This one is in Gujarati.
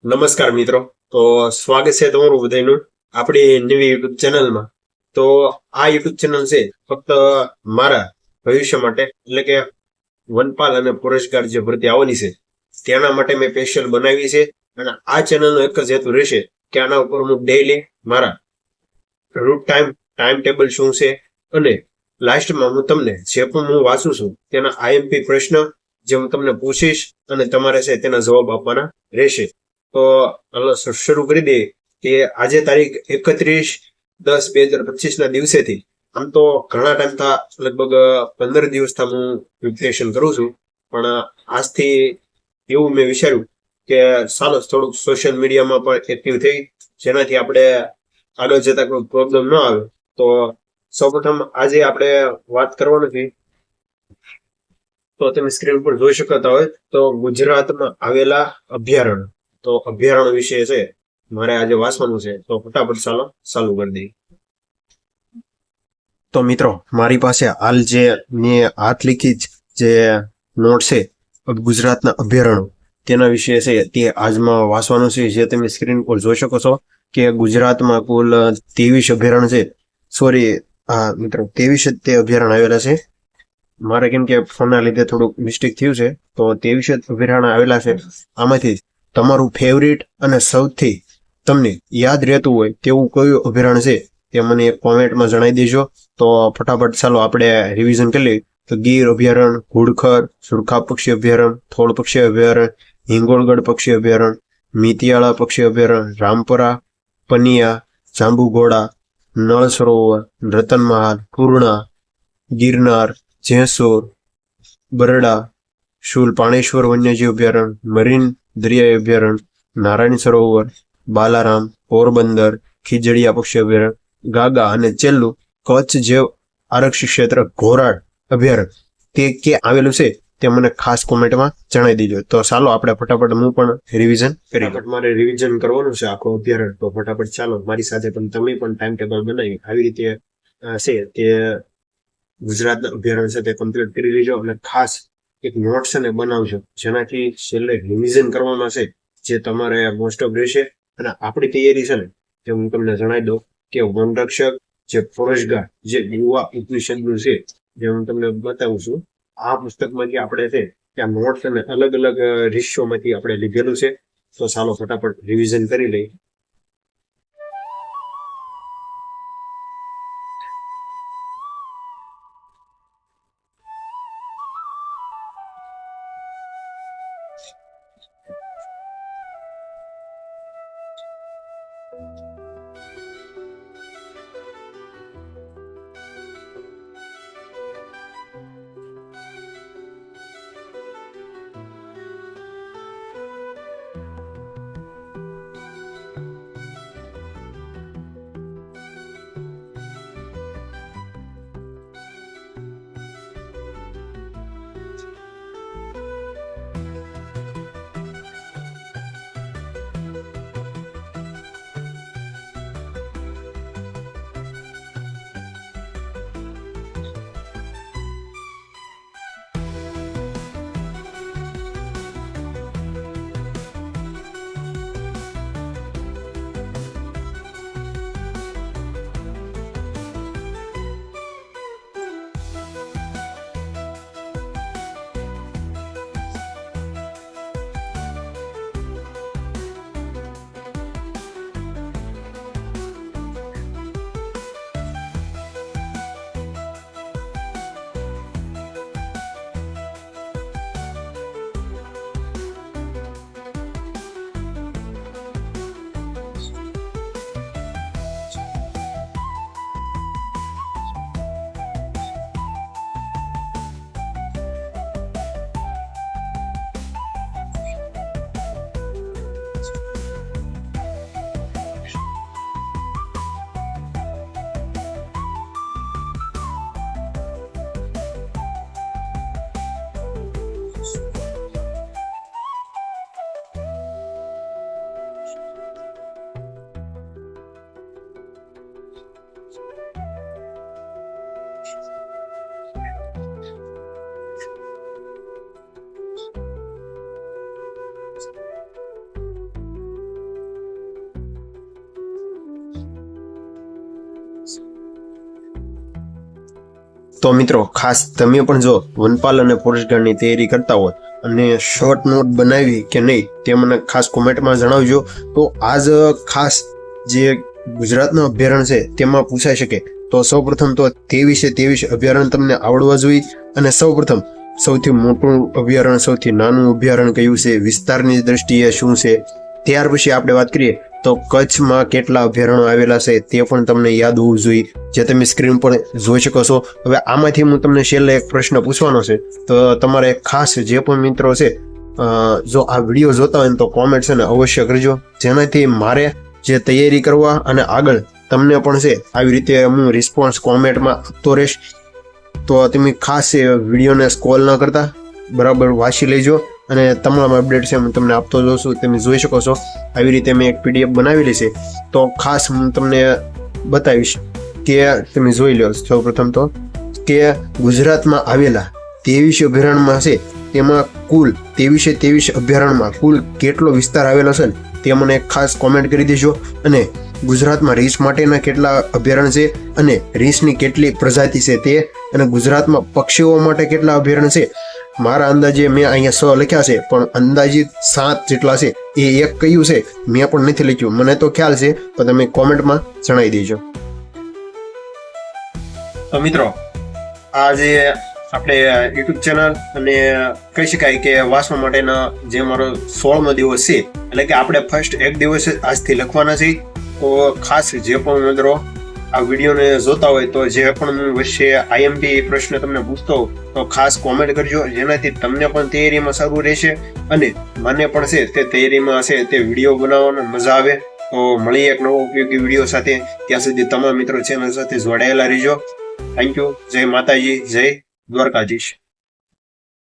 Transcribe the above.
નમસ્કાર મિત્રો. તો સ્વાગત છે તમારું બધાનું આપણી નવી યુટ્યુબ ચેનલમાં. તો આ યુટ્યુબ ચેનલ છે ફક્ત મારા ભવિષ્ય માટે, એટલે કે વનપાલ અને ફોરેસ્ટ ગાર્ડ જે ભરતી આવવાની છે તેના માટે મેં સ્પેશિયલ બનાવી છે. અને આ ચેનલનો એક જ હેતુ રહેશે કે આના ઉપર હું ડેઈલી મારા રૂટ ટાઈમ ટેબલ શું છે, અને લાસ્ટમાં હું તમને જે પણ હું વાંચું છું તેના આઈએમપી પ્રશ્ન જે હું તમને પૂછીશ અને તમારે છે તેના જવાબ આપવાના રહેશે. તો હાલો શરૂ કરી દઈએ કે આજે તારીખ 31/10/2025 ના દિવસેથી, આમ તો ઘણા ટાઈમ થા, લગભગ 15 દિવસથી હું પ્રિપરેશન કરું છું, પણ આજથી એવું મેં વિચાર્યું કે ચાલો થોડુંક સોશિયલ મીડિયામાં પણ એક્ટિવ થઈ, જેનાથી આપણે આગળ જતા કોઈ પ્રોબ્લેમ ન આવે. તો સૌપ્રથમ આજે આપણે વાત કરવાનું છે, તો તમે સ્ક્રીન પર જોઈ શકતા હોય તો ગુજરાતમાં આવેલા અભયારણ્ય, તો અભયારણ્ય વિશે છે મારે આજે વાંચવાનું છે. તો ફટાફટ ચાલુ કરી દઈએ. તો મિત્રો, મારી પાસે હાલ જે મેં હાથ લીખી જે નોટ છે ગુજરાતના અભયારણ્ય તેના વિશે છે તે આજમાં વાંચવાનું છે. જે તમે સ્ક્રીન પર જોઈ શકો છો કે ગુજરાતમાં કુલ 23 અભયારણ્ય છે. સોરી, હા મિત્રો, 23 તે અભયારણ્ય આવેલા છે. મારે કેમ કે ફોનના લીધે થોડુંક મિસ્ટેક થયું છે, તો 23 અભયારણ્ય આવેલા છે. આમાંથી તમારું ફેવરિટ અને સૌથી તમને યાદ રહેતું હોય તેવું કયું અભયારણ્ય છે તે મને કોમેન્ટમાં જણાવી દેજો. તો ફટાફટ ચાલો આપણે રિવિઝન કરી લઈએ. તો ગીર અભયારણ્ય, ઘુડખર, સુરખા પક્ષી અભયારણ્ય, થોળ પક્ષી અભયારણ્ય, હિંગોળગઢ પક્ષી અભયારણ્ય, મિતિયાળા પક્ષી અભયારણ્ય, રામપરા, પનિયા, જાંબુઘોડા, નળ સરોવર, રતનમહાલ, પૂર્ણા, ગિરનાર, જેસોર, બરડા, શુલ પાણેશ્વર વન્યજીવ અભયારણ્ય, મરીન દરિયાઈ અભયારણ્ય, નારાયણ સરોવર, બાલારામ, પોરબંદર, ખીજડીયા પક્ષી અભયારણ્ય, ગાગા, અને છેલ્લું કચ્છ જેવ આરક્ષિત ક્ષેત્ર ઘોરાડ અભયારણ્ય તે કે આવેલું છે તે મને ખાસ કોમેન્ટમાં જણાવી દેજો. તો ચાલો આપણે ફટાફટ હું પણ રિવિઝન કરી. ફટાફટ મારે રિવિઝન કરવાનું છે આખો અભયારણ્ય. તો ફટાફટ ચાલો મારી સાથે પણ તમે પણ ટાઈમ ટેબલ બનાવી આવી રીતે છે તે ગુજરાતના અભયારણ્ય છે તે કમ્પ્લીટ કરી લેજો. અને ખાસ એક નોટ્સ ને બનાવજો, જેનાથી છેલ્લે રિવિઝન કરવામાં છે જે તમારે મોસ્ટ ઓફ રહેશે. અને આપણી તૈયારી છે ને, જે હું તમને જણાવી દઉં કે વનરક્ષક, જે ફોરેસ્ટ ગાર્ડ, જે યુવા ઉપનિષદનું છે, જે હું તમને બતાવું છું. આ પુસ્તકમાંથી આપણે છે ત્યાં નોટ્સ અને અલગ અલગ રીશોમાંથી આપણે લીધેલું છે. તો ચાલો ફટાફટ રિવિઝન કરી લઈએ. તો મિત્રો ખાસ તમે પણ જો વનપાલ અને ફોરેસ્ટ ગાર્ડની તૈયારી કરતા હોય અને શોર્ટ નોટ બનાવી કે નહીં તે મને ખાસ કોમેન્ટમાં જણાવજો. તો આજ ખાસ જે ગુજરાતનું અભયારણ્ય છે તેમાં પૂછાઈ શકે. તો સૌપ્રથમ તો 23 અભયારણ્ય તમને આવડવા જોઈએ. અને સૌપ્રથમ સૌથી મોટું અભયારણ્ય, સૌથી નાનું અભયારણ્ય કયું છે, વિસ્તારની દ્રષ્ટિએ શું છે, ત્યાર પછી આપણે વાત કરીએ તો કચ્છમાં કેટલા અભયારણ્યો આવેલા છે તે પણ તમને યાદ હોવું જોઈએ, જે તમે સ્ક્રીન પર જોઈ શકો છો. હવે આમાંથી હું તમને છેલ્લે એક પ્રશ્ન પૂછવાનો છે. તો તમારે ખાસ જે પણ મિત્રો છે જો આ વિડીયો જોતા હોય તો કોમેન્ટ છે ને અવશ્ય કરજો, જેનાથી મારે જે તૈયારી કરવા અને આગળ તમને પણ છે આવી રીતે હું રિસ્પોન્સ કોમેન્ટમાં આપતો રહીશ. તો તમે ખાસ વિડીયોને સ્ક્રોલ ન કરતા બરાબર વાંચી લેજો અને તમામ અપડેટ છે હું તમને આપતો જાઉં છું. તમે જોઈ શકો છો આવી રીતે મેં એક PDF બનાવેલી છે. તો ખાસ હું તમને બતાવીશ કે તમે જોઈ લો. સૌપ્રથમ તો કે ગુજરાતમાં આવેલા 23 અભયારણ્યમાં છે તેમાં કુલ 23 અભયારણ્યમાં કુલ કેટલો વિસ્તાર આવેલો છે તે મને ખાસ કોમેન્ટ કરી દેજો. અને ગુજરાતમાં રીંછ માટેના કેટલા અભયારણ્ય છે અને રીંછની કેટલી પ્રજાતિ છે તે, અને ગુજરાતમાં પક્ષીઓ માટે કેટલા અભયારણ્ય છે. મારા અંદાજે મેં અહીંયા 6 લખ્યા છે પણ અંદાજિત 7 જેટલા છે. એ એક કયું છે મેં પણ નથી લખ્યું, મને તો ખ્યાલ છે પણ તમે કોમેન્ટમાં જણાવી દેજો. તો મિત્રો આ જે આપણે યુટ્યુબ ચેનલ અને કહી શકાય કે વાંચવા માટેના જે મારો 16મો દિવસ છે, એટલે કે આપણે ફર્સ્ટ એક દિવસ આજથી લખવાના છે. તો ખાસ જે પણ મિત્રો આ વિડીયોને જોતા હોય તો જે પણ વચ્ચે IMP પ્રશ્ન તમને પૂછતો હોઉં તો ખાસ કોમેન્ટ કરજો, જેનાથી તમને પણ તૈયારીમાં સારું રહેશે અને મને પણ છે તે તૈયારીમાં છે તે વિડીયો બનાવવાનો મજા આવે. તો મળીએ એક નવો ઉપયોગી વિડીયો સાથે. ત્યાં સુધી તમામ મિત્રો ચેનલ સાથે જોડાયેલા રહેજો. Thank you. જય માતાજી, જય દ્વારકાધીશ.